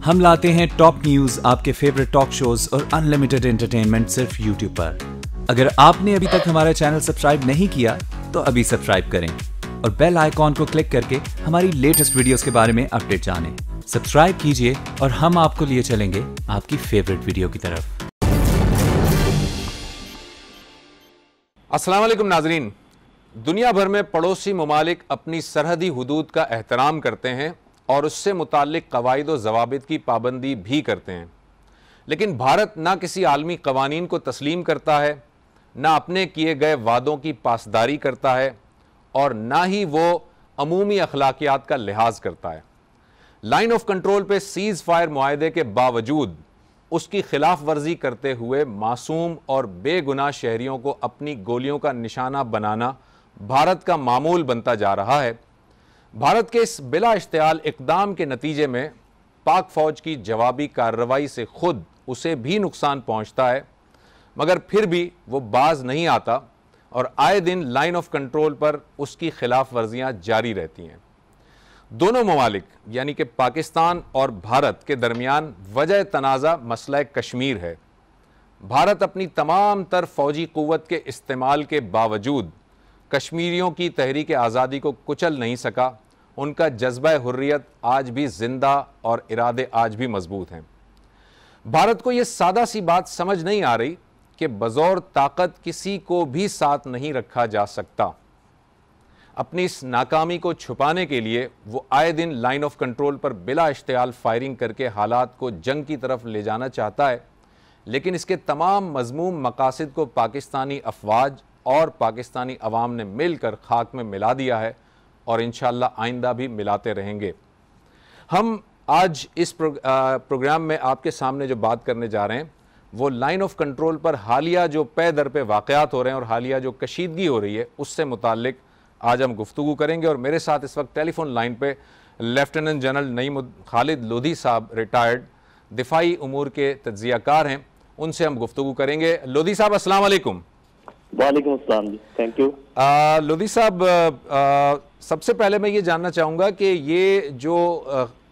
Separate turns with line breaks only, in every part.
हम लाते हैं top news, आपके फेवरेट टॉक शोज और अनलिमिटेड एंटरटेनमेंट सिर्फ यूट्यूब पर। अगर आपने अभी तक हमारा चैनल सब्सक्राइब नहीं किया तो अभी सब्सक्राइब करें और बेल आइकॉन को क्लिक करके हमारी लेटेस्ट वीडियोस के बारे में अपडेट जानें। सब्सक्राइब कीजिए और हम आपको लिए चलेंगे आपकी फेवरेट वीडियो की तरफ।
अस्सलाम वालेकुम नाजरीन। दुनिया भर में पड़ोसी ममालिक अपनी सरहदी हुदूद का एहतराम करते हैं और उससे मुताल्लिक कवायद व ज़वाबित की पाबंदी भी करते हैं, लेकिन भारत ना किसी आलमी कवानीन को तस्लीम करता है, ना अपने किए गए वादों की पासदारी करता है और ना ही वो अमूमी अखलाकियात का लिहाज करता है। लाइन ऑफ कंट्रोल पे सीज़ फायर मुआहदे के बावजूद उसकी खिलाफ वर्जी करते हुए मासूम और बेगुनाह शहरियों को अपनी गोलियों का निशाना बनाना भारत का मामूल बनता जा रहा है। भारत के इस बिला इश्तियाल इक़दाम के नतीजे में पाक फ़ौज की जवाबी कार्रवाई से खुद उसे भी नुकसान पहुंचता है, मगर फिर भी वो बाज नहीं आता और आए दिन लाइन ऑफ कंट्रोल पर उसकी खिलाफ वर्जियाँ जारी रहती हैं। दोनों ममालिक यानी कि पाकिस्तान और भारत के दरमियान वजह तनाज़ा मसला कश्मीर है। भारत अपनी तमाम तर फ़ौजी क़ुव्वत के इस्तेमाल के बावजूद कश्मीरियों की तहरीक आज़ादी को कुचल नहीं सका। उनका जज्बा हुर्रियत आज भी ज़िंदा और इरादे आज भी मजबूत हैं। भारत को यह सादा सी बात समझ नहीं आ रही कि बज़ौर ताकत किसी को भी साथ नहीं रखा जा सकता। अपनी इस नाकामी को छुपाने के लिए वो आए दिन लाइन ऑफ कंट्रोल पर बिला इश्तियाल फायरिंग करके हालात को जंग की तरफ ले जाना चाहता है, लेकिन इसके तमाम मज़मूम मकासद को पाकिस्तानी अफवाज और पाकिस्तानी अवाम ने मिलकर खाक में मिला दिया है और इंशाअल्लाह आइंदा भी मिलाते रहेंगे। हम आज इस प्रोग्राम में आपके सामने जो बात करने जा रहे हैं वो लाइन ऑफ कंट्रोल पर हालिया जो पे दर पे वाक़यात हो रहे हैं और हालिया जो कशीदगी हो रही है उससे मुताल्लिक आज हम गुफ्तगू करेंगे। और मेरे साथ इस वक्त टेलीफोन लाइन पे लेफ्टिनेंट जनरल नईम खालिद लोधी साहब, रिटायर्ड दिफाई उमूर के तज्ज़ियाकार हैं, उनसे हम गुफ्तगू करेंगे। लोधी साहब अस्सलाम वालेकुम।
वालेकुम अस्सलाम जी, थैंक यू।
लोधी साहब, सबसे पहले मैं ये जानना चाहूँगा कि ये जो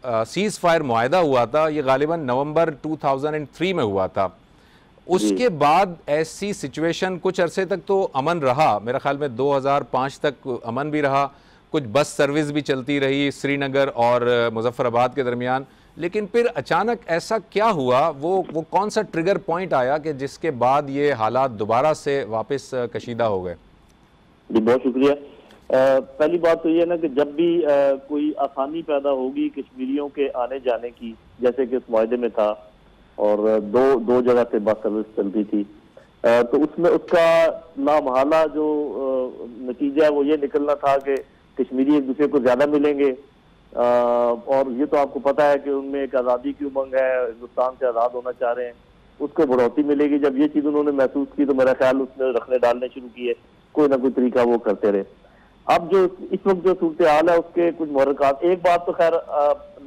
सीज़ फायर मुआहदा हुआ था ये गालिबन नवंबर 2003 में हुआ था। उसके बाद ऐसी सिचुएशन कुछ अरसे तक तो अमन रहा, मेरा ख्याल में 2005 तक अमन भी रहा, कुछ बस सर्विस भी चलती रही श्रीनगर और मुजफ्फराबाद के दरमियान, लेकिन फिर अचानक ऐसा क्या हुआ, वो कौन सा ट्रिगर पॉइंट आया कि जिसके बाद ये हालात दोबारा से वापस कशीदा हो गए?
जी बहुत शुक्रिया। पहली बात तो ये ना कि जब भी कोई आसानी पैदा होगी कश्मीरियों के आने जाने की, जैसे कि उस मुआहदे में था और दो जगह से बस सर्विस चलती थी, तो उसमें उसका लामहला जो नतीजा है वो ये निकलना था कि कश्मीरी एक दूसरे को ज्यादा मिलेंगे। और ये तो आपको पता है कि उनमें एक आज़ादी की उमंग है, हिंदुस्तान से आज़ाद होना चाह रहे हैं, उसको बढ़ोतरी मिलेगी। जब ये चीज़ उन्होंने महसूस की तो मेरा ख्याल उसने रखने डालने शुरू किए, कोई ना कोई तरीका वो करते रहे। अब जो इस वक्त जो सूरत हाल है उसके कुछ मुहर्रिकात, एक बात तो खैर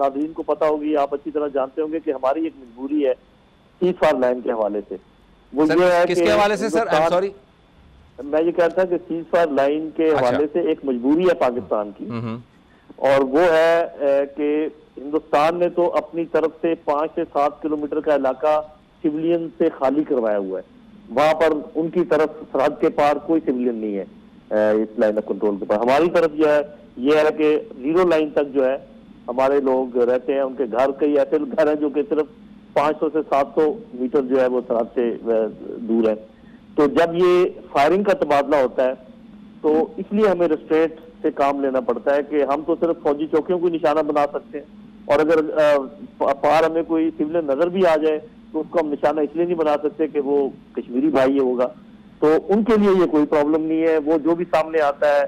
नाज़रीन को पता होगी, आप अच्छी तरह जानते होंगे कि हमारी एक मजबूरी है सीज़ फायर लाइन के हवाले से। वो ये है
किसके हवाले से सर? आई एम सॉरी,
मैं ये कहता कि सीज़ फायर लाइन के हवाले से एक मजबूरी है पाकिस्तान की, और वो है कि हिंदुस्तान ने तो अपनी तरफ से 5 से 7 किलोमीटर का इलाका सिविलियन से खाली करवाया हुआ है। वहां पर उनकी तरफ सरहद के पार कोई सिविलियन नहीं है इस लाइन ऑफ कंट्रोल के पार। हमारी तरफ जो है ये है कि 0 लाइन तक जो है हमारे लोग रहते हैं। उनके घर कई ऐसे घर हैं जो कि सिर्फ 500 से 700 मीटर जो है वो सरहद से दूर है। तो जब ये फायरिंग का तबादला होता है तो इसलिए हमें रेस्ट्रेंट से काम लेना पड़ता है कि हम तो सिर्फ फौजी चौकियों को निशाना बना सकते हैं, और अगर पार हमें कोई सिविलियन नजर भी आ जाए तो उसको हम निशाना इसलिए नहीं बना सकते कि वो कश्मीरी भाई होगा। तो उनके लिए ये कोई प्रॉब्लम नहीं है, वो जो भी सामने आता है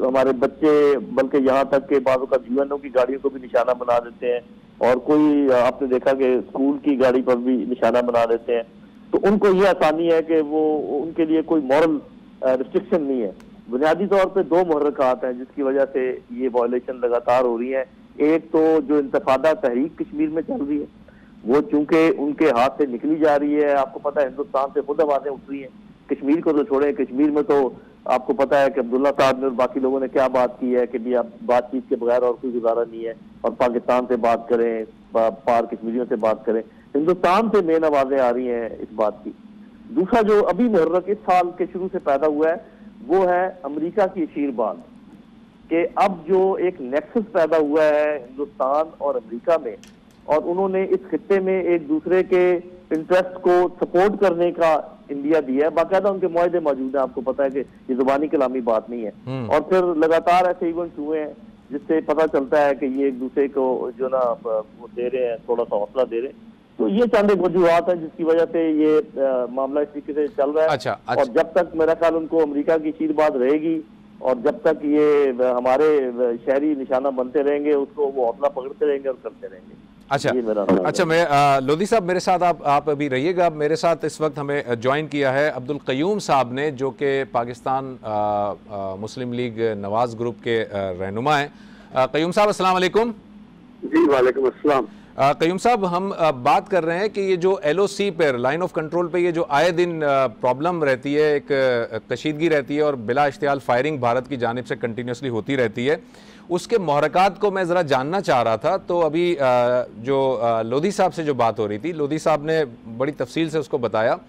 हमारे बच्चे, बल्कि यहाँ तक के बाजू का यूएनओ की गाड़ियों को भी निशाना बना देते हैं, और कोई आपने देखा कि स्कूल की गाड़ी पर भी निशाना बना देते हैं। तो उनको ये आसानी है कि वो उनके लिए कोई मॉरल रिस्ट्रिक्शन नहीं है। बुनियादी तौर पे 2 मुहर्रिकात हैं जिसकी वजह से ये वायलेशन लगातार हो रही है। एक तो जो इंतफादा तहरीक कश्मीर में चल रही है वो चूंकि उनके हाथ से निकली जा रही है। आपको पता है हिंदुस्तान से खुद आवाजें उठ रही हैं, कश्मीर को तो छोड़े, कश्मीर में तो आपको पता है कि अब्दुल्ला साहब ने और बाकी लोगों ने क्या बात की है कि भी आप बातचीत के बगैर और कोई गुजारा नहीं है, और पाकिस्तान से बात करें, पार कश्मीरियों से बात करें। हिंदुस्तान से मेन आवाजें आ रही हैं इस बात की। दूसरा जो अभी मुहर्रक इस साल के शुरू से पैदा हुआ है वो है अमेरिका की आशीर्वाद, कि अब जो एक नेक्सस पैदा हुआ है हिंदुस्तान और अमेरिका में, और उन्होंने इस खित्ते में एक दूसरे के इंटरेस्ट को सपोर्ट करने का इंडिया दिया है। बाकायदा उनके मुआहदे मौजूद है, आपको पता है कि ये जुबानी कलामी बात नहीं है। और फिर लगातार ऐसे इवेंट्स हुए हैं जिससे पता चलता है कि ये एक दूसरे को जो ना वो दे रहे हैं, थोड़ा सा हौसला दे रहे हैं। तो ये चंद एक वजूहत है जिसकी वजह से ये मामला इस तरीके से चल रहा है।
अच्छा।
और जब तक मेरा ख्याल उनको अमेरिका की आशीर्वाद रहेगी और जब तक ये हमारे शहरी निशाना बनते रहेंगे, उसको वो हौसला पकड़ते रहेंगे और करते रहेंगे।
अच्छा, मैं लोधी साहब मेरे साथ आप अभी रहिएगा। मेरे साथ इस वक्त हमें ज्वाइन किया है अब्दुल क़य्यूम साहब ने, जो कि पाकिस्तान मुस्लिम लीग नवाज ग्रुप के रहनुमा हैं। क़य्यूम साहब अस्सलाम वालेकुम।
जी वालेकुम अस्सलाम।
क़य्यूम साहब, हम बात कर रहे हैं कि ये जो LOC पर, लाइन ऑफ कंट्रोल पे, ये जो आए दिन प्रॉब्लम रहती है, एक कशीदगी रहती है और बिला इश्तियाल फायरिंग भारत की जानिब से कंटिन्यूसली होती रहती है, उसके महरक़ात को मैं ज़रा जानना चाह रहा था। तो अभी जो लोधी साहब से जो बात हो रही थी, लोधी साहब ने बड़ी तफसील से उसको बताया,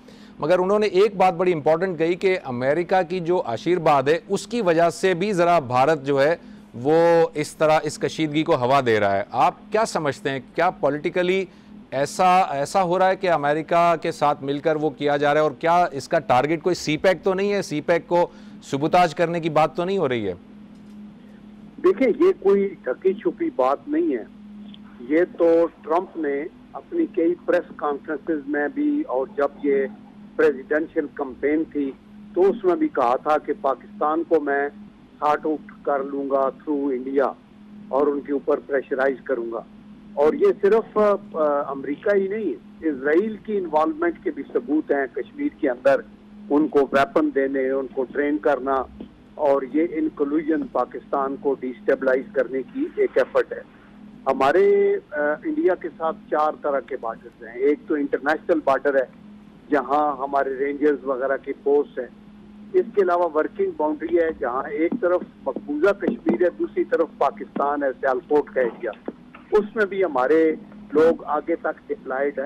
मगर उन्होंने एक बात बड़ी इंपॉर्टेंट कही कि अमेरिका की जो आशीर्वाद है उसकी वजह से भी ज़रा भारत जो है वो इस तरह इस कशीदगी को हवा दे रहा है। आप क्या समझते हैं, क्या पॉलिटिकली ऐसा हो रहा है कि अमेरिका के साथ मिलकर वो किया जा रहा है, और क्या इसका टारगेट कोई CPEC तो नहीं है, CPEC को सुबुताज करने की बात तो नहीं हो रही है?
देखिए, ये कोई ढकी छुपी बात नहीं है। ये तो ट्रंप ने अपनी कई प्रेस कॉन्फ्रेंसेस में भी, और जब ये प्रेसिडेंशियल कैंपेन थी तो उसमें भी कहा था कि पाकिस्तान को मैं सॉर्ट आउट कर लूंगा थ्रू इंडिया और उनके ऊपर प्रेशराइज करूंगा। और ये सिर्फ अमेरिका ही नहीं है, इजराइल की इन्वॉल्वमेंट के भी सबूत हैं कश्मीर के अंदर, उनको वेपन देने, उनको ट्रेन करना, और ये इंक्लूजन पाकिस्तान को डिस्टेबलाइज करने की एक एफर्ट है। हमारे इंडिया के साथ 4 तरह के बॉर्डर्स हैं। एक तो इंटरनेशनल बॉर्डर है जहां हमारे रेंजर्स वगैरह की पोस्ट है। इसके अलावा वर्किंग बाउंड्री है जहां एक तरफ मकबूजा कश्मीर है, दूसरी तरफ पाकिस्तान है, सियालकोट का एरिया, उसमें भी हमारे लोग आगे तक डिप्लॉयड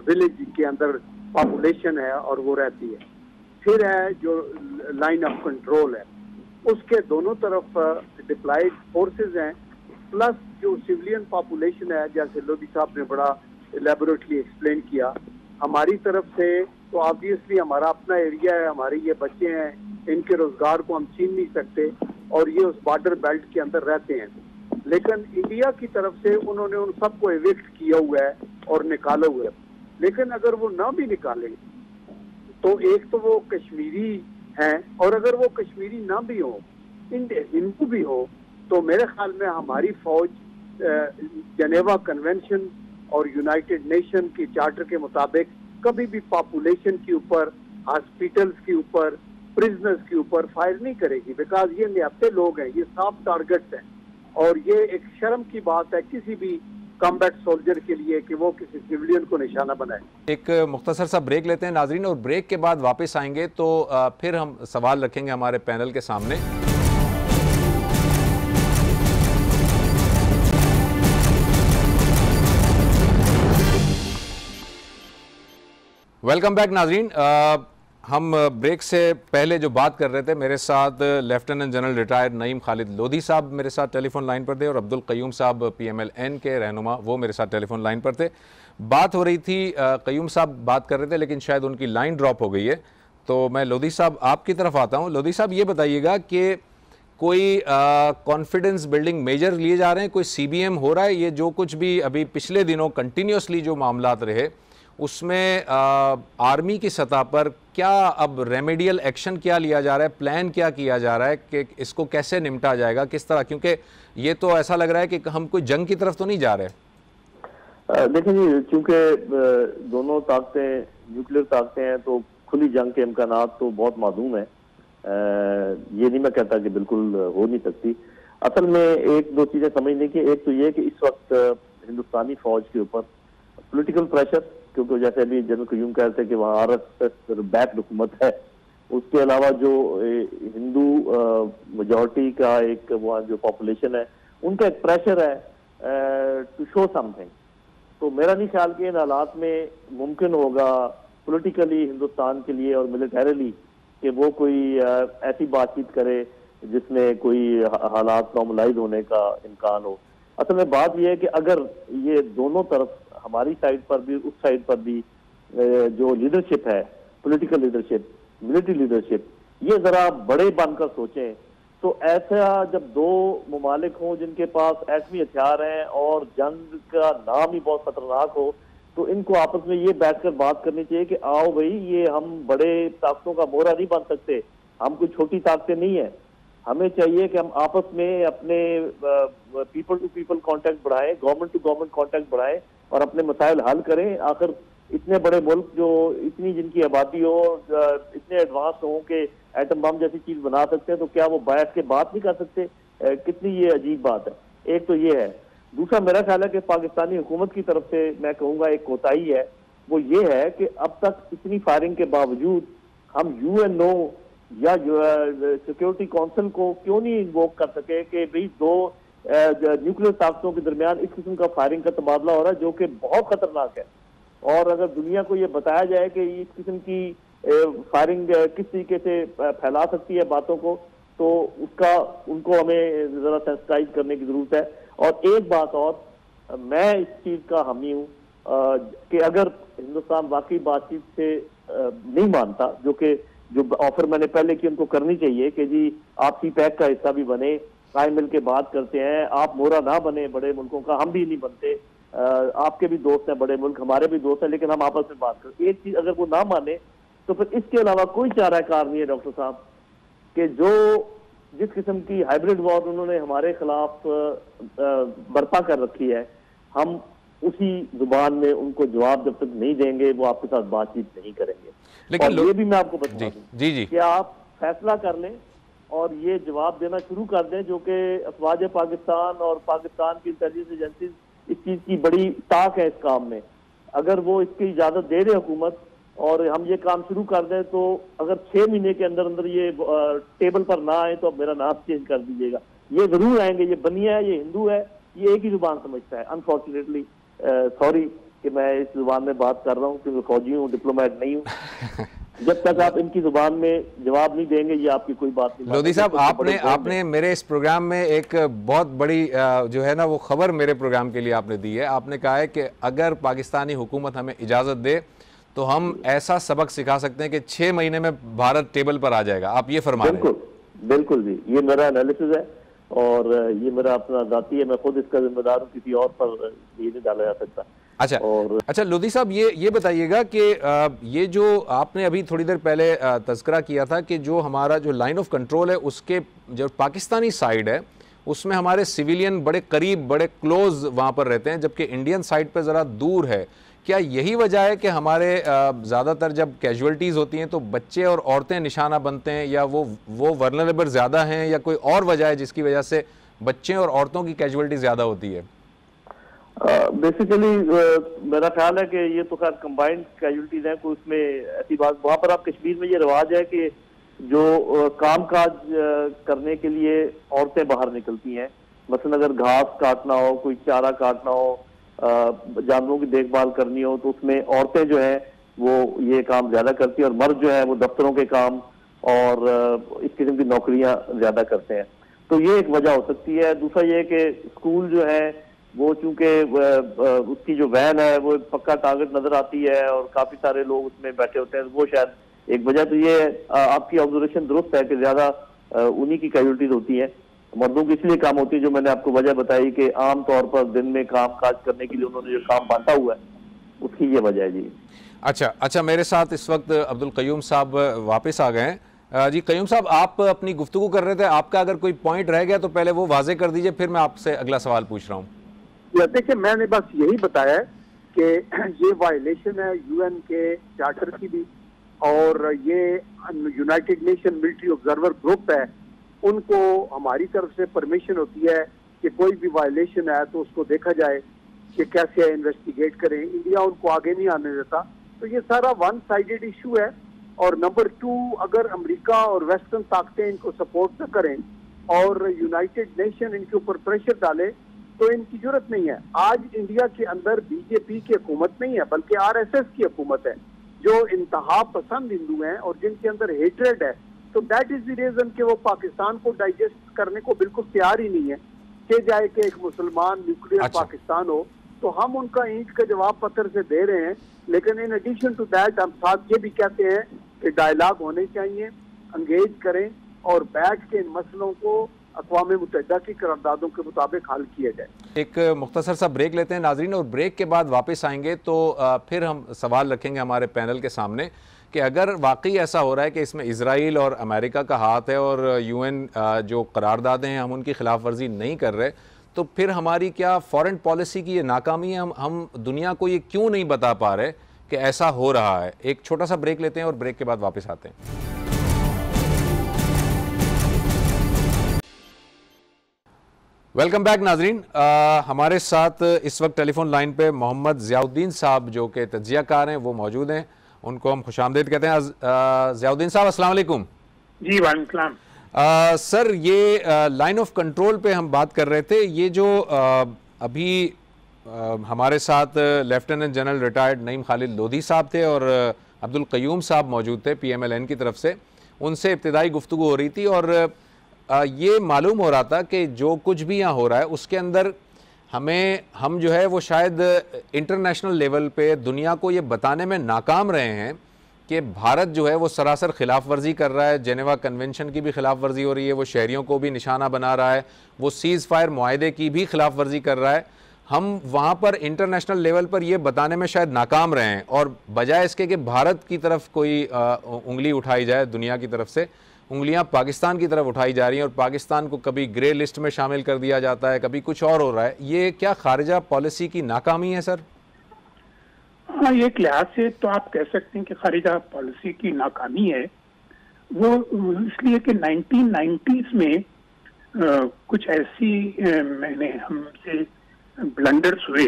विलेज के अंदर पॉपुलेशन है और वो रहती है। फिर है जो लाइन ऑफ कंट्रोल है, उसके दोनों तरफ डिप्लॉयड फोर्सेस हैं, प्लस जो सिविलियन पॉपुलेशन है, जैसे लोधी साहब ने बड़ा एलेबोरेटली एक्सप्लेन किया। हमारी तरफ से तो ऑब्वियसली हमारा अपना एरिया है, हमारे ये बच्चे हैं, इनके रोजगार को हम छीन नहीं सकते और ये उस बॉर्डर बेल्ट के अंदर रहते हैं। लेकिन इंडिया की तरफ से उन्होंने उन सबको एविक्ट किया हुआ है और निकाला हुआ है। लेकिन अगर वो ना भी निकालें तो एक तो वो कश्मीरी हैं, और अगर वो कश्मीरी ना भी हो, हिंदू भी हो, तो मेरे ख्याल में हमारी फौज जनेवा कन्वेंशन और यूनाइटेड नेशन की चार्टर के मुताबिक कभी भी पॉपुलेशन के ऊपर, हॉस्पिटल्स के ऊपर, प्रिजनर्स के ऊपर फायर नहीं करेगी, बिकॉज ये निहत्ते लोग हैं, ये सॉफ्ट टारगेट्स हैं। और ये एक शर्म की बात है किसी भी कॉम्बैट सोल्जर के लिए कि वो किसी सिविलियन को निशाना बनाए।
एक मुख्तसर सा ब्रेक लेते हैं नाजरीन, और ब्रेक के बाद वापस आएंगे तो फिर हम सवाल रखेंगे हमारे पैनल के सामने। वेलकम बैक नाजरीन। हम ब्रेक से पहले जो बात कर रहे थे, मेरे साथ lieutenant general retired Naeem Khalid Lodhi साहब मेरे साथ टेलीफोन लाइन पर थे, और अब्दुल क़य्यूम साहब PMLN के रहनुमा वो मेरे साथ टेलीफोन लाइन पर थे। बात हो रही थी, क़य्यूम साहब बात कर रहे थे लेकिन शायद उनकी लाइन ड्रॉप हो गई है, तो मैं लोधी साहब आपकी तरफ आता हूँ। लोधी साहब, ये बताइएगा कि कोई कॉन्फिडेंस बिल्डिंग मेजर लिए जा रहे हैं, कोई CBM हो रहा है? ये जो कुछ भी अभी पिछले दिनों कंटिन्यूसली जो मामलात रहे, उसमें आर्मी की सतह पर क्या अब रेमेडियल एक्शन क्या लिया जा रहा है, प्लान क्या किया जा रहा है कि इसको कैसे निपटा जाएगा, किस तरह? क्योंकि ये तो ऐसा लग रहा है कि हम कोई जंग की तरफ तो नहीं जा रहे।
देखिए जी, चूंकि दोनों ताकतें न्यूक्लियर ताकतें हैं तो खुली जंग के इम्कानात तो बहुत मादूम है। ये नहीं मैं कहता कि बिल्कुल हो नहीं सकती। असल में एक दो चीजें समझने की, एक तो ये कि इस वक्त हिंदुस्तानी फौज के ऊपर पॉलिटिकल प्रेशर, क्योंकि जैसे अभी जनरल क़य्यूम कहते हैं कि वहाँ RSS बैक हुकूमत है, उसके अलावा जो हिंदू मेजॉरिटी का एक वहाँ जो पॉपुलेशन है उनका एक प्रेशर है टू शो समथिंग। तो मेरा नहीं ख्याल कि इन हालात में मुमकिन होगा पॉलिटिकली हिंदुस्तान के लिए और मिलिटरीली कि वो कोई ऐसी बातचीत करे जिसमें कोई हालात नॉर्मलाइज होने का इम्कान हो। असल में बात यह है कि अगर ये दोनों तरफ, हमारी साइड पर भी उस साइड पर भी जो लीडरशिप है, पॉलिटिकल लीडरशिप, मिलिट्री लीडरशिप, ये जरा बड़े बनकर सोचें तो ऐसा जब दो ममालिक हों जिनके पास एटमी हथियार हैं और जंग का नाम ही बहुत खतरनाक हो, तो इनको आपस में ये बैठकर बात करनी चाहिए कि आओ भाई, ये हम बड़े ताकतों का मोहरा नहीं बन सकते, हम कोई छोटी ताकतें नहीं है। हमें चाहिए कि हम आपस में अपने पीपल टू पीपल कांटेक्ट बढ़ाएं, गवर्नमेंट टू गवर्नमेंट कांटेक्ट बढ़ाएं और अपने मसाइल हल करें। आखिर इतने बड़े मुल्क जो इतनी जिनकी आबादी हो, इतने एडवांस हो कि एटम बम जैसी चीज बना सकते हैं, तो क्या वो बैठ के बात नहीं कर सकते? कितनी ये अजीब बात है। एक तो ये है। दूसरा मेरा ख्याल है कि पाकिस्तानी हुकूमत की तरफ से मैं कहूँगा एक कोताही है, वो ये है कि अब तक इतनी फायरिंग के बावजूद हम UNO या सिक्योरिटी काउंसिल को क्यों नहीं इन्वोक कर सके कि भाई दो न्यूक्लियर ताकतों के दरमियान इस किस्म का फायरिंग का तबादला हो रहा है जो कि बहुत खतरनाक है। और अगर दुनिया को ये बताया जाए कि इस किस्म की फायरिंग किस तरीके से फैला सकती है बातों को, तो उसका उनको हमें जरा सेंसिटाइज करने की जरूरत है। और एक बात और, मैं इस चीज का हामी हूँ कि अगर हिंदुस्तान वाकई बातचीत से नहीं मानता, जो ऑफर मैंने पहले की उनको करनी चाहिए कि जी आप CPEC का हिस्सा भी बने, कायम मिल के बात करते हैं, आप मोहरा ना बने बड़े मुल्कों का, हम भी नहीं बनते, आपके भी दोस्त हैं बड़े मुल्क, हमारे भी दोस्त हैं, लेकिन हम आपस में बात करें। एक चीज अगर वो ना माने तो फिर इसके अलावा कोई चाराकार नहीं है डॉक्टर साहब कि जो जिस किस्म की हाइब्रिड वॉर उन्होंने हमारे खिलाफ बर्पा कर रखी है, हम उसी जुबान में उनको जवाब जब तक नहीं देंगे वो आपके साथ बातचीत नहीं करेंगे। लेकिन ये भी मैं आपको बता दूं
जी
कि आप फैसला कर लें और ये जवाब देना शुरू कर दें, जो कि अफवाज पाकिस्तान और पाकिस्तान की इंटेलिजेंस एजेंसीज इस चीज की बड़ी ताक है इस काम में। अगर वो इसकी इजाजत दे दे हुकूमत और हम ये काम शुरू कर दें, तो अगर 6 महीने के अंदर अंदर ये टेबल पर ना आए तो मेरा नाम चेंज कर दीजिएगा। ये जरूर आएंगे। ये बनिया है, ये हिंदू है, ये एक ही जुबान समझता है। अनफॉर्चुनेटली सॉरी कि मैं इस जुबान में बात कर रहा हूँ क्योंकि फौजी हूँ, डिप्लोमेट नहीं हूँ। जब तक आप इनकी जुबान में जवाब नहीं देंगे ये आपकी कोई बात नहीं।
लोधी साहब, आपने मेरे इस प्रोग्राम में एक बहुत बड़ी जो है ना वो खबर मेरे प्रोग्राम के लिए आपने दी है। आपने कहा है कि अगर पाकिस्तानी हुकूमत हमें इजाज़त दे तो हम ऐसा सबक सिखा सकते हैं कि 6 महीने में भारत टेबल पर आ जाएगा। आप ये फरमा रहे हैं?
बिल्कुल जी, ये मेरा एनालिसिस है और ये मेरा अपना जाती है, मैं खुद इसका जिम्मेदार हूँ, किसी और पर ये नहीं डाला जा सकता। अच्छा लोधी साहब, ये बताइएगा कि ये जो आपने अभी थोड़ी देर पहले तज़किरा किया था कि जो हमारा जो लाइन ऑफ कंट्रोल है उसके जो पाकिस्तानी साइड है उसमें हमारे सिविलियन बड़े करीब, बड़े क्लोज वहाँ पर रहते हैं, जबकि इंडियन साइड पर ज़रा दूर है। क्या यही वजह है कि हमारे ज़्यादातर जब कैजुअल्टीज़ होती हैं तो बच्चे और औरतें निशाना बनते हैं, या वो वर्नरेबल ज़्यादा हैं, या कोई और वजह है जिसकी वजह से बच्चे और औरतों की कैजुअल्टी ज़्यादा होती है? बेसिकली मेरा ख्याल है कि ये तो खैर कंबाइंड कैजुअल्टीज हैं, कोई उसमें ऐसी बात। वहाँ पर आप कश्मीर में ये रिवाज है कि जो काम काज करने के लिए औरतें बाहर निकलती हैं, मसलन अगर घास काटना हो, कोई चारा काटना हो, जानवरों की देखभाल करनी हो, तो उसमें औरतें जो हैं वो ये काम ज्यादा करती हैं और मर्द जो है वो दफ्तरों के काम और इस किस्म की नौकरियां ज्यादा करते हैं। तो ये एक वजह हो सकती है। दूसरा ये कि स्कूल जो है वो चूंकि उसकी जो वैन है वो पक्का टारगेट नजर आती है और काफी सारे लोग उसमें बैठे होते हैं, वो शायद एक वजह। तो ये आपकी ऑब्जर्वेशन दुरुस्त है कि ज्यादा उन्हीं की कैजुअल्टीज होती है, मर्दों की इसलिए काम होती है, जो मैंने आपको वजह बताई कि आम तौर पर दिन में काम काज करने के लिए उन्होंने जो काम बांटा हुआ है उसकी ये वजह है जी।
अच्छा, मेरे साथ इस वक्त अब्दुल क़य्यूम साहब वापस आ गए हैं। जी क़य्यूम साहब, आप अपनी गुफ्तगू कर रहे थे, आपका अगर कोई पॉइंट रह गया तो पहले वो वाजे कर दीजिए, फिर मैं आपसे अगला सवाल पूछ रहा हूँ।
देखिए, मैंने बस यही बताया कि ये वायलेशन है UN के चार्टर की भी, और ये United nation military observer group है, उनको हमारी तरफ से परमिशन होती है कि कोई भी वायलेशन है तो उसको देखा जाए कि कैसे इन्वेस्टिगेट करें। इंडिया उनको आगे नहीं आने देता। तो ये सारा वन साइडेड इशू है और नंबर 2, अगर अमेरिका और वेस्टर्न ताकतें इनको सपोर्ट न करें और यूनाइटेड नेशन इनके ऊपर प्रेशर डाले तो इनकी जरूरत नहीं है। आज इंडिया के अंदर बीजेपी की हुकूमत नहीं है, बल्कि आरएसएस की हुकूमत है, जो इंतहा पसंद हिंदू हैं और जिनके अंदर हेट्रेड है। तो दैट इज द रीजन कि वो पाकिस्तान को डाइजेस्ट करने को बिल्कुल तैयार ही नहीं है कि जाए कि एक मुसलमान न्यूक्लियर पाकिस्तान हो। तो हम उनका ईंट का जवाब पत्थर से दे रहे हैं, लेकिन इन एडिशन टू दैट हम साथ ये भी कहते हैं कि डायलॉग होने चाहिए, एंगेज करें और बैठ के इन मसलों को अक़वाम मुत्तहिदा की करारदादों के मुताबिक हल किया जाए।
एक मुख्तसर सा ब्रेक लेते हैं नाजरीन, और ब्रेक के बाद वापस आएंगे तो फिर हम सवाल रखेंगे हमारे पैनल के सामने कि अगर वाकई ऐसा हो रहा है कि इसमें इजराइल और अमेरिका का हाथ है और यूएन जो करारदादें हैं हम उनकी खिलाफ वर्जी नहीं कर रहे, तो फिर हमारी क्या फॉरेन पॉलिसी की ये नाकामी है? हम दुनिया को ये क्यों नहीं बता पा रहे कि ऐसा हो रहा है? एक छोटा सा ब्रेक लेते हैं और ब्रेक के बाद वापस आते हैं। वेलकम बैक नाजरीन। हमारे साथ इस वक्त टेलीफोन लाइन पे मोहम्मद ज़ियाउद्दीन साहब जो कि तज्जियाकार हैं वो मौजूद हैं, उनको हम खुशामदीद कहते हैं। ज़ियाउद्दीन साहब अस्सलाम वालेकुम।
जी वालेकुम सलाम।
सर ये लाइन ऑफ कंट्रोल पे हम बात कर रहे थे, ये जो अभी हमारे साथ lieutenant general retired Naeem Khalid Lodhi साहब थे और अब्दुल क़य्यूम साहब मौजूद थे PMLN की तरफ से, उनसे इब्तिदाई गुफ्तगू हो रही थी और ये मालूम हो रहा था कि जो कुछ भी यहाँ हो रहा है उसके अंदर हम जो है वो शायद इंटरनेशनल लेवल पे दुनिया को ये बताने में नाकाम रहे हैं कि भारत जो है वो सरासर खिलाफ वर्जी कर रहा है, जेनेवा कन्वेंशन की भी खिलाफ वर्जी हो रही है, वो शहरियों को भी निशाना बना रहा है, वो सीज़ फायर मुआहदे की भी खिलाफ वर्जी कर रहा है। हम वहाँ पर इंटरनेशनल लेवल पर ये बताने में शायद नाकाम रहे हैं और बजाय इसके कि भारत की तरफ कोई उंगली उठाई जाए, दुनिया की तरफ से उंगलियां पाकिस्तान की तरफ उठाई जा रही हैं और पाकिस्तान को कभी ग्रे लिस्ट में शामिल कर दिया जाता है, कभी कुछ और हो रहा है। ये क्या खारिजा पॉलिसी की नाकामी है सर?
हाँ, एक लिहाज से तो आप कह सकते हैं कि खारिजा पॉलिसी की नाकामी है। वो इसलिए कि 1990s में कुछ ऐसी मैंने हमसे ब्लंडर्स हुए।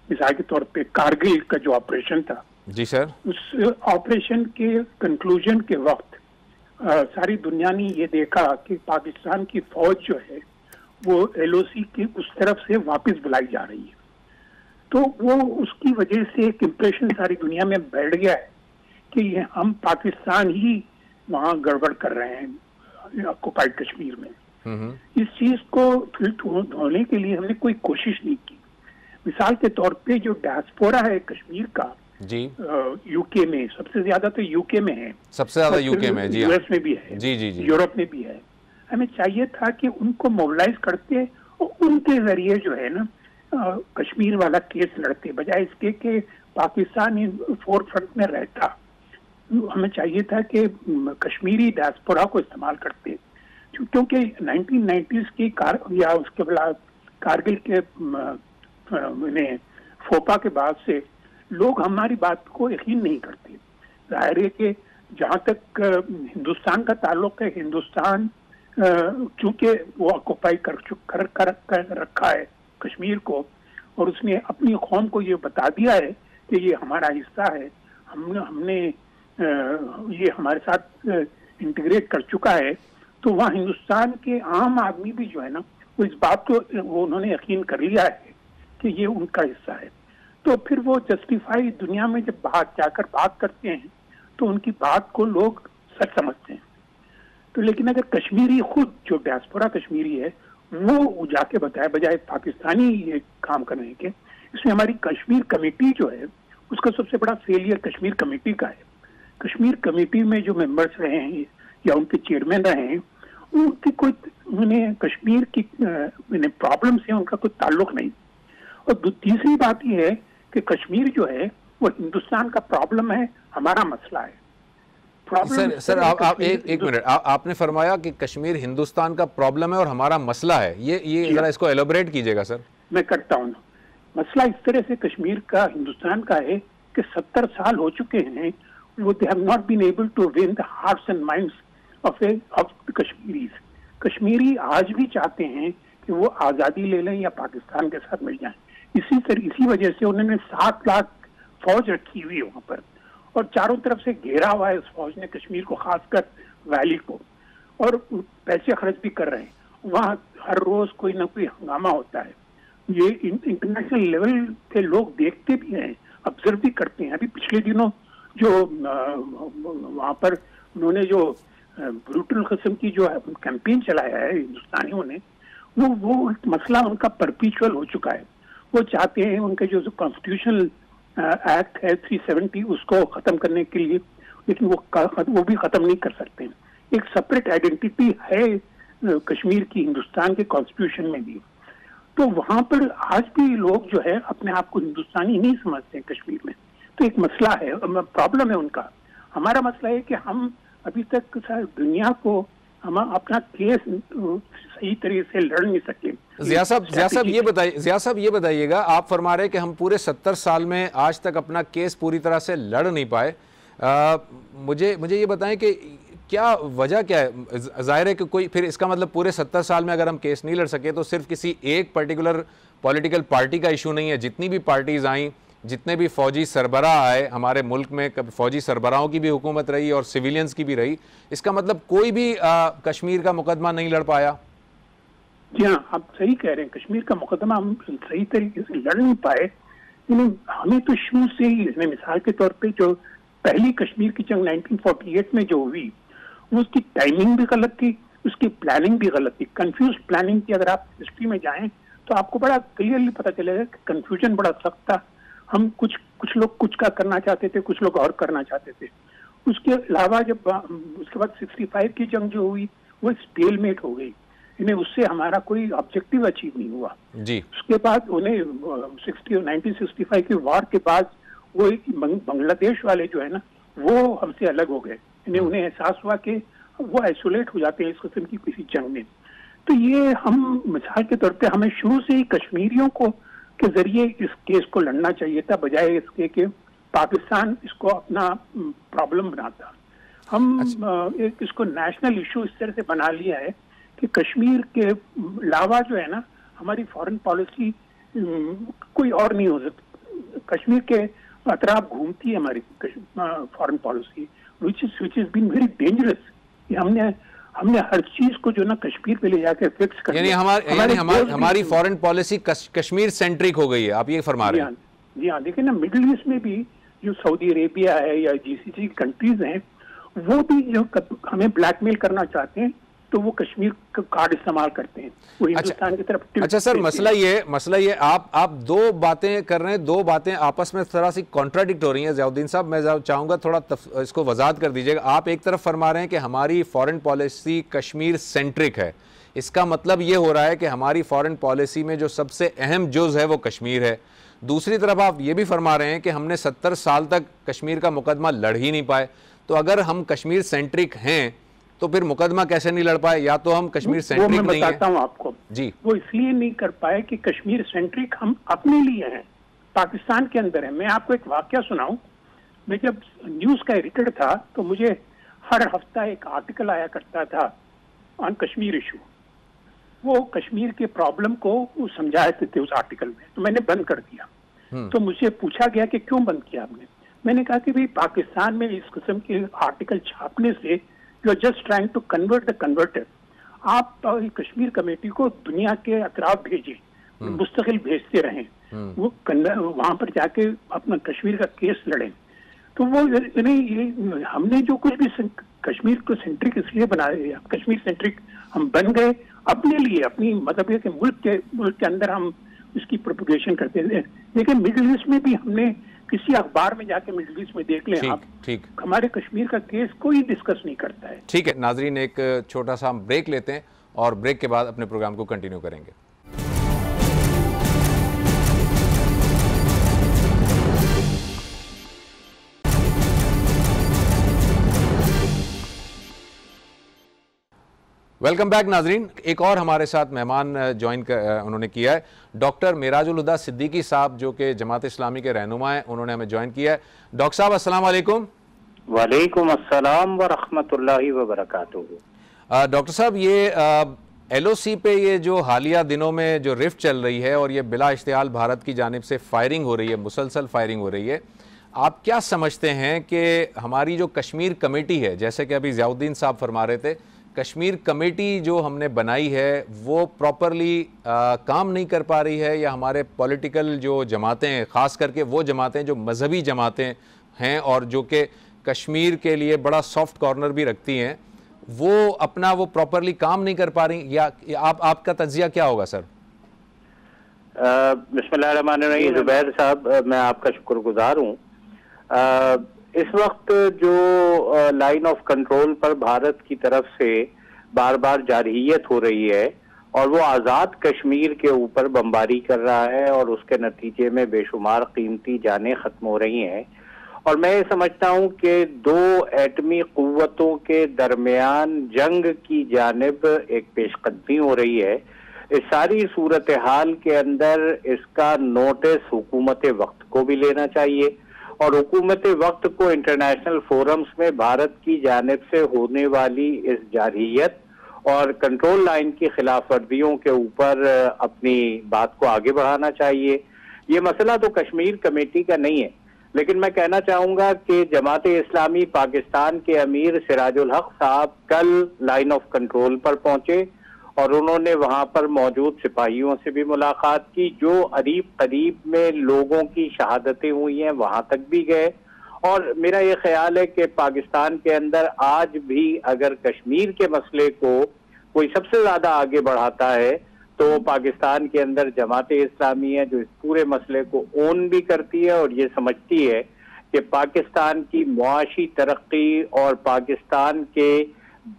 मिसाल के तौर पे कारगिल का जो ऑपरेशन था, जी सर, उस ऑपरेशन के कंक्लूजन के वक्त सारी दुनिया ने ये देखा कि पाकिस्तान की फौज जो है वो LOC की उस तरफ से वापस बुलाई जा रही है। तो वो उसकी वजह से एक इम्प्रेशन सारी दुनिया में बैठ गया है कि ये हम पाकिस्तान ही वहाँ गड़बड़ कर रहे हैं ऑक्युपाइड कश्मीर में। इस चीज को धोने के लिए हमने कोई कोशिश नहीं की। मिसाल के तौर पे जो डायस्पोरा है कश्मीर का जी, यूके में सबसे ज्यादा तो यूके में है, सबसे ज्यादा यूके में, जी US में भी है, जी जी जी, यूरोप में भी है। हमें चाहिए था कि उनको मोबिलाइज करते और उनके जरिए जो है ना कश्मीर वाला केस लड़ते, बजाय इसके कि पाकिस्तान फोर फ्रंट में रहता। हमें चाहिए था कि कश्मीरी डायस्पोरा को इस्तेमाल करते, क्योंकि 1990s की या उसके बाद कारगिल के फोपा के बाद से लोग हमारी बात को यकीन नहीं करते। जाहिर है कि जहाँ तक हिंदुस्तान का ताल्लुक है, हिंदुस्तान चूंकि वो ऑक्युपाई कर रखा है कश्मीर को और उसने अपनी कौम को ये बता दिया है कि ये हमारा हिस्सा है, हमने ये हमारे साथ इंटीग्रेट कर चुका है। तो वहाँ हिंदुस्तान के आम आदमी भी जो है ना वो इस बात को वो उन्होंने यकीन कर लिया है कि ये उनका हिस्सा है। तो फिर वो जस्टिफाई दुनिया में जब बाहर जाकर बात करते हैं तो उनकी बात को लोग सच समझते हैं। तो लेकिन अगर कश्मीरी खुद जो डायस्पोरा कश्मीरी है वो जाके बताए बजाय पाकिस्तानी ये काम करने के, इसमें हमारी कश्मीर कमेटी जो है उसका सबसे बड़ा फेलियर कश्मीर कमेटी का है। कश्मीर कमेटी में जो मेंबर्स रहे हैं या उनके चेयरमैन रहे हैं उनकी कोई उन्हें कश्मीर की प्रॉब्लम से उनका कोई ताल्लुक नहीं। और तीसरी बात यह है कि कश्मीर जो है वो हिंदुस्तान का प्रॉब्लम है, हमारा मसला है।
सर आप एक मिनट, आपने फरमाया कि कश्मीर हिंदुस्तान का प्रॉब्लम है और हमारा मसला है, ये जरा इसको एलोबरेट कीजिएगा सर।
मैं करता हूँ। मसला इस तरह से कश्मीर का हिंदुस्तान का है कि 70 साल हो चुके हैं, वो they have not been able to win the hearts and minds of Kashmiris. Kashmiri आज भी चाहते हैं कि वो आज़ादी ले लें या पाकिस्तान के साथ मिल जाएं। इसी वजह से उन्होंने 7 लाख फौज रखी हुई है वहाँ पर और चारों तरफ से घेरा हुआ है उस फौज ने कश्मीर को, खासकर वैली को, और पैसे खर्च भी कर रहे हैं। वहाँ हर रोज कोई ना कोई हंगामा होता है। ये इंटरनेशनल लेवल के लोग देखते भी हैं, ऑब्जर्व भी करते हैं। अभी पिछले दिनों जो वहाँ पर उन्होंने जो ब्रूटल किस्म की जो कैंपेन चलाया है हिंदुस्तानियों ने, वो मसला उनका परपिचुअल हो चुका है। वो चाहते हैं उनके जो कॉन्स्टिट्यूशनल एक्ट है 370 उसको खत्म करने के लिए, लेकिन वो भी खत्म नहीं कर सकते। एक सेपरेट आइडेंटिटी है कश्मीर की हिंदुस्तान के कॉन्स्टिट्यूशन में भी। तो वहां पर आज भी लोग जो है अपने आप को हिंदुस्तानी नहीं समझते हैं कश्मीर में। तो एक मसला है, प्रॉब्लम है उनका। हमारा मसला है कि हम अभी तक दुनिया को हम अपना केस सही तरीके से लड़ नहीं सके।
ज़िया साहब ये बताइएगा, आप फरमा रहे कि हम पूरे 70 साल में आज तक अपना केस पूरी तरह से लड़ नहीं पाए। मुझे ये बताएं कि क्या वजह क्या है? जाहिर है कि कोई, फिर इसका मतलब पूरे 70 साल में अगर हम केस नहीं लड़ सके तो सिर्फ किसी एक पर्टिकुलर पॉलिटिकल पार्टी का इशू नहीं है। जितनी भी पार्टीज आई, जितने भी फौजी सरबराह आए हमारे मुल्क में, फौजी सरबराहों की भी हुकूमत रही और सिविलियंस की भी रही, इसका मतलब कोई भी कश्मीर का मुकदमा नहीं लड़ पाया।
जी हाँ, आप सही कह रहे हैं, कश्मीर का मुकदमा हम सही तरीके से लड़ नहीं पाए। लेकिन हमें तो शुरू से ही, मिसाल के तौर पे जो पहली कश्मीर की जंग 1948 में जो हुई, उसकी टाइमिंग भी गलत थी, उसकी प्लानिंग भी गलत थी, कंफ्यूज प्लानिंग थी। अगर आप हिस्ट्री में जाएं तो आपको बड़ा क्लियरली पता चलेगा कि कंफ्यूजन बड़ा सख्त था। हम कुछ लोग कुछ का करना चाहते थे, कुछ लोग और करना चाहते थे। उसके अलावा जब उसके बाद 65 की जंग जो हुई वो स्टेलमेट हो गई, इन्हें उससे हमारा कोई ऑब्जेक्टिव अचीव नहीं हुआ
जी।
उसके बाद उन्हें 1965 के वार के बाद वो बांग्लादेश वाले जो है ना, वो हमसे अलग हो गए। उन्हें एहसास हुआ कि वो आइसोलेट हो जाते हैं इस किस्म की किसी जंग में। तो ये हम मिसाल के तौर पे हमें शुरू से ही कश्मीरियों को के जरिए इस केस को लड़ना चाहिए था, बजाय इसके कि पाकिस्तान इसको अपना प्रॉब्लम बनाता। हम इसको नेशनल इशू इस तरह से बना लिया है कि कश्मीर के अलावा जो है ना, हमारी फॉरेन पॉलिसी कोई और नहीं हो सकती। कश्मीर के अतराफ घूमती है हमारी foreign policy, which has been very dangerous। हमने हर चीज को जो ना कश्मीर पे ले जाकर फिक्स कर,
यानी हमारी फॉरेन पॉलिसी कश्मीर सेंट्रिक हो गई है, आप ये फरमा रहे हैं?
जी हाँ, देखिए ना, मिडिल ईस्ट में भी जो सऊदी अरेबिया है या जीसीसी कंट्रीज हैं, वो भी जो हमें ब्लैकमेल करना चाहते हैं तो वो कश्मीर का कार्ड इस्तेमाल करते हैं, वो हिंदुस्तान की तरफ।
अच्छा सर, मसला ये आप दो बातें कर रहे हैं, दो बातें आपस में थोड़ा सी कॉन्ट्राडिक्ट हो रही हैं। ज़ियाउद्दीन साहब, मैं चाहूँगा थोड़ा इसको वजाहत कर दीजिएगा। आप एक तरफ फरमा रहे हैं कि हमारी फॉरेन पॉलिसी कश्मीर सेंट्रिक है, इसका मतलब ये हो रहा है कि हमारी फॉरेन पॉलिसी में जो सबसे अहम जुज़ है वो कश्मीर है। दूसरी तरफ आप ये भी फरमा रहे हैं कि हमने 70 साल तक कश्मीर का मुकदमा लड़ ही नहीं पाए। तो अगर हम कश्मीर सेंट्रिक हैं तो फिर मुकदमा कैसे नहीं लड़ पाए? या तो हम कश्मीर सेंट्रिक नहीं है।
मैं बताता हूँ आपको
जी।
वो इसलिए नहीं कर पाए कि कश्मीर सेंट्रिक हम अपने लिए हैं, पाकिस्तान के अंदर है। मैं आपको एक वाकया सुनाऊं। मैं जब न्यूज का एडिटर था तो मुझे हर हफ्ता एक आर्टिकल आया करता था ऑन कश्मीर इशू। वो कश्मीर के प्रॉब्लम को समझाते थे उस आर्टिकल में, तो मैंने बंद कर दिया। तो मुझे पूछा गया कि क्यों बंद किया आपने? मैंने कहा कि भाई पाकिस्तान में इस किस्म के आर्टिकल छापने से you are just trying to convert the converter. आप कश्मीर कमेटी को दुनिया के अतराफ भेजें, मुस्तकिल भेजते रहें, वो वहां पर जाके अपना कश्मीर का केस लड़ें। तो वो नहीं, हमने जो कुछ भी कश्मीर को सेंट्रिक इसलिए बना दिया, कश्मीर सेंट्रिक हम बन गए अपने लिए, अपनी मतलब है कि मुल्क के अंदर हम इसकी प्रोपगेशन करते थे। लेकिन मिडिल ईस्ट में भी हमने किसी अखबार में जाके मिडिल ईस्ट में देख लें आप,
ठीक,
हमारे कश्मीर का केस कोई डिस्कस नहीं करता है।
ठीक है नाजरीन, एक छोटा सा हम ब्रेक लेते हैं और ब्रेक के बाद अपने प्रोग्राम को कंटिन्यू करेंगे। वेलकम बैक नाजरीन। एक और हमारे साथ मेहमान ज्वाइन उन्होंने किया है, डॉक्टर मेराजुल हुदा सिद्दीकी साहब, जो कि जमात इस्लामी के रहनुमा हैं, उन्होंने हमें ज्वाइन किया है। डॉक्टर साहब अस्सलाम वालेकुम।
वालेकुम अस्सलाम व रहमतुल्लाहि व बरकातुहू।
डॉक्टर साहब, ये LOC पे ये जो हालिया दिनों में जो रिफ्ट चल रही है और ये बिला इश्तियाल भारत की जानिब से फायरिंग हो रही है, मुसलसल फायरिंग हो रही है, आप क्या समझते हैं कि हमारी जो कश्मीर कमेटी है, जैसे कि अभी ज़ियाउद्दीन साहब फरमा रहे थे, कश्मीर कमेटी जो हमने बनाई है वो प्रॉपरली काम नहीं कर पा रही है, या हमारे पॉलिटिकल जो जमातें हैं, ख़ास करके वो जमातें जो मजहबी जमातें हैं और जो कि कश्मीर के लिए बड़ा सॉफ्ट कॉर्नर भी रखती हैं, वो अपना वो प्रॉपरली काम नहीं कर पा रही, या आपका तज्जिया क्या होगा सर?
बिस्मिल्लाहिर्रहमानिर्रहीम। जुबैर साहब, मैं आपका शुक्रगुजार हूँ। इस वक्त जो लाइन ऑफ कंट्रोल पर भारत की तरफ से बार बार जारहियत हो रही है और वो आज़ाद कश्मीर के ऊपर बमबारी कर रहा है और उसके नतीजे में बेशुमार कीमती जानें खत्म हो रही हैं, और मैं ये समझता हूँ कि दो एटमी कुव्वतों के दरमियान जंग की जानिब एक पेशकदमी हो रही है। इस सारी सूरत हाल के अंदर इसका नोटिस हुकूमत वक्त को भी लेना चाहिए, और हुकूमत वक्त को इंटरनेशनल फोरम्स में भारत की जानिब से होने वाली इस जारहियत और कंट्रोल लाइन की खिलाफ वर्जियों के ऊपर अपनी बात को आगे बढ़ाना चाहिए। ये मसला तो कश्मीर कमेटी का नहीं है, लेकिन मैं कहना चाहूंगा कि जमात इस्लामी पाकिस्तान के अमीर सिराजुल हक साहब कल लाइन ऑफ कंट्रोल पर पहुंचे और उन्होंने वहां पर मौजूद सिपाहियों से भी मुलाकात की, जो अरीब करीब में लोगों की शहादतें हुई हैं वहां तक भी गए। और मेरा ये ख्याल है कि पाकिस्तान के अंदर आज भी अगर कश्मीर के मसले को कोई सबसे ज्यादा आगे बढ़ाता है तो पाकिस्तान के अंदर जमात इस्लामी है, जो इस पूरे मसले को ओन भी करती है और ये समझती है कि पाकिस्तान की मुआशी तरक्की और पाकिस्तान के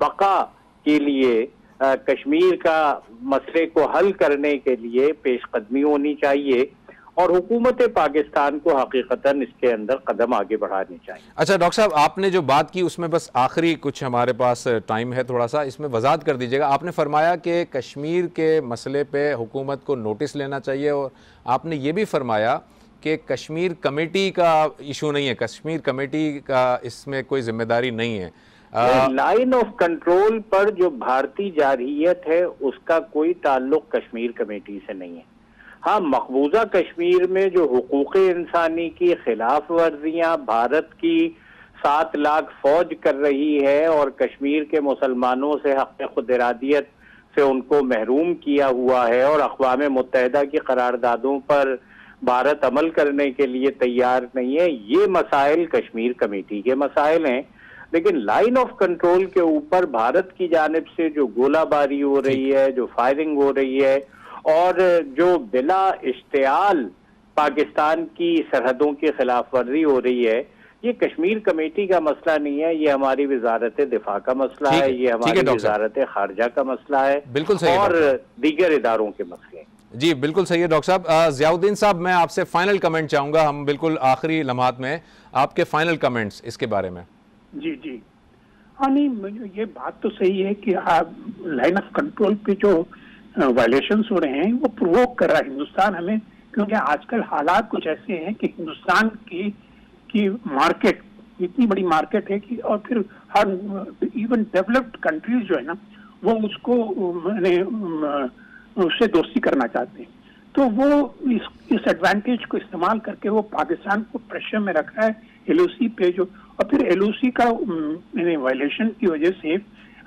बका के लिए कश्मीर का मसले को हल करने के लिए पेशकदमी होनी चाहिए और हुकूमत पाकिस्तान को हकीकतन इसके अंदर कदम आगे बढ़ाने चाहिए।
अच्छा डॉक्टर साहब, आपने जो बात की उसमें बस आखिरी कुछ हमारे पास टाइम है, थोड़ा सा इसमें वजाहत कर दीजिएगा। आपने फरमाया कि कश्मीर के मसले पे हुकूमत को नोटिस लेना चाहिए, और आपने ये भी फरमाया कि कश्मीर कमेटी का इशू नहीं है, कश्मीर कमेटी का इसमें कोई जिम्मेदारी नहीं है।
लाइन ऑफ कंट्रोल पर जो भारतीय जारहियत है उसका कोई ताल्लुक कश्मीर कमेटी से नहीं है। हाँ, मकबूजा कश्मीर में जो हुकूक इंसानी की खिलाफ वर्जियां भारत की 7 लाख फौज कर रही है और कश्मीर के मुसलमानों से हक़ खुद इरादियत से उनको महरूम किया हुआ है और अक़वाम मुत्तहिदा की करारदादों पर भारत अमल करने के लिए तैयार नहीं है, ये मसाइल कश्मीर कमेटी के मसाइल हैं। लेकिन लाइन ऑफ कंट्रोल के ऊपर भारत की जानिब से जो गोलाबारी हो रही है, जो फायरिंग हो रही है और जो बिला इश्तियाल पाकिस्तान की सरहदों की खिलाफ वर्जी हो रही है, ये कश्मीर कमेटी का मसला नहीं है, ये हमारी वजारत दिफा का मसला है, ये हमारी वजारत खारजा का मसला है,
बिल्कुल सही,
और दीगर इदारों के मसले।
जी बिल्कुल सही है डॉक्टर साहब। ज़ियाउद्दीन साहब, मैं आपसे फाइनल कमेंट चाहूंगा, हम बिल्कुल आखिरी लम्हात में आपके फाइनल कमेंट्स इसके बारे में।
जी जी हाँ, नहीं ये बात तो सही है कि आप लाइन ऑफ कंट्रोल पे जो वायलेशंस हो रहे हैं वो प्रोवोक कर रहा है हिंदुस्तान हमें, क्योंकि आजकल हालात कुछ ऐसे हैं कि हिंदुस्तान की मार्केट इतनी बड़ी मार्केट है कि, और फिर हर इवन डेवलप्ड कंट्रीज जो है ना वो उसको उससे दोस्ती करना चाहते हैं, तो वो इस एडवांटेज को इस्तेमाल करके वो पाकिस्तान को प्रेशर में रख रहा है एलओसी पे जो, और फिर एलओसी का वायलेशन की वजह से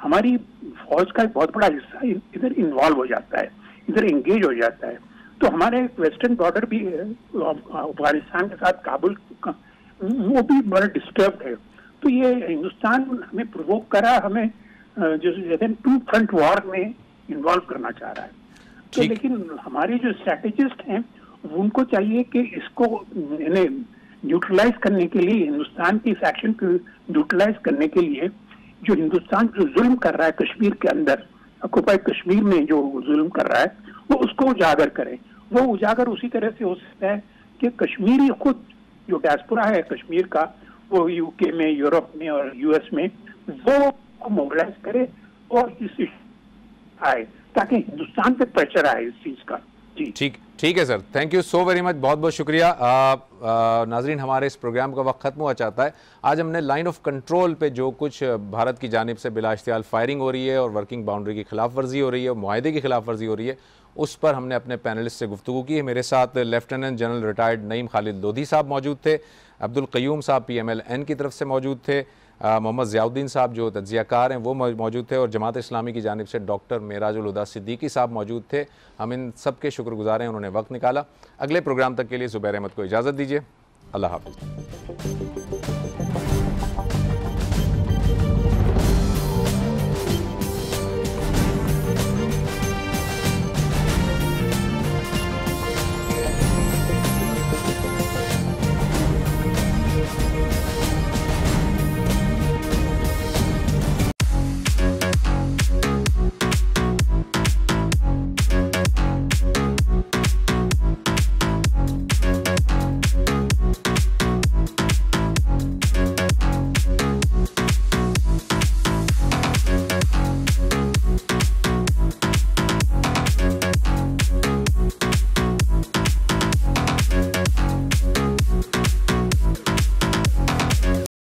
हमारी फौज का बहुत बड़ा हिस्सा इधर इन्वॉल्व हो जाता है, इधर एंगेज हो जाता है। तो हमारे वेस्टर्न बॉर्डर भी अफगानिस्तान के साथ काबुल का वो भी बड़ा डिस्टर्ब है। तो ये हिंदुस्तान हमें प्रोवोक करा, हमें जो कहते हैं 2 फ्रंट वॉर में इन्वॉल्व करना चाह रहा है। तो लेकिन हमारे जो स्ट्रैटेजिस्ट हैं उनको चाहिए कि इसको न्यूट्रलाइज करने के लिए, हिंदुस्तान की इस एक्शन को न्यूट्रलाइज करने के लिए जो हिंदुस्तान जो जुल्म कर रहा है कश्मीर के अंदर, ऑक्युपाइड कश्मीर में जो जुल्म कर रहा है वो उसको उजागर करे। वो उजागर उसी तरह से हो सकता है कि कश्मीरी खुद जो डायस्पोरा है कश्मीर का, वो यूके में, यूरोप में और यूएस में वो मोबिलाइज करे और इस आए ताकि हिंदुस्तान पे प्रेशर आए इस चीज का। जी
ठीक है sir, thank you so very much, बहुत बहुत शुक्रिया। नाजरीन, हमारे इस प्रोग्राम का वक्त ख़त्म हुआ चाहता है। आज हमने लाइन ऑफ कंट्रोल पे जो कुछ भारत की जानिब से बिला इश्तियाल फायरिंग हो रही है और वर्किंग बाउंड्री की खिलाफ वर्जी हो रही है, मुआहदे की खिलाफ वर्जी हो रही है, उस पर हमने अपने पैनलिस्ट से गुफ्तगू की है। मेरे साथ lieutenant general retired Naeem Khalid Lodhi साहब मौजूद थे, अब्दुल क़य्यूम साहब PMLN की तरफ से मौजूद थे, मोहम्मद ज़ियाउद्दीन साहब जो तज्ज़ियाकार हैं वो मौजूद थे, और जमात इस्लामी की जानिब से डॉक्टर मेराजुल हुदा सिद्दीकी साहब मौजूद थे। हम इन सब के शुक्रगुज़ार हैं, उन्होंने वक्त निकाला। अगले प्रोग्राम तक के लिए ज़ुबैर अहमद को इजाज़त दीजिए। अल्लाह हाफ़िज़।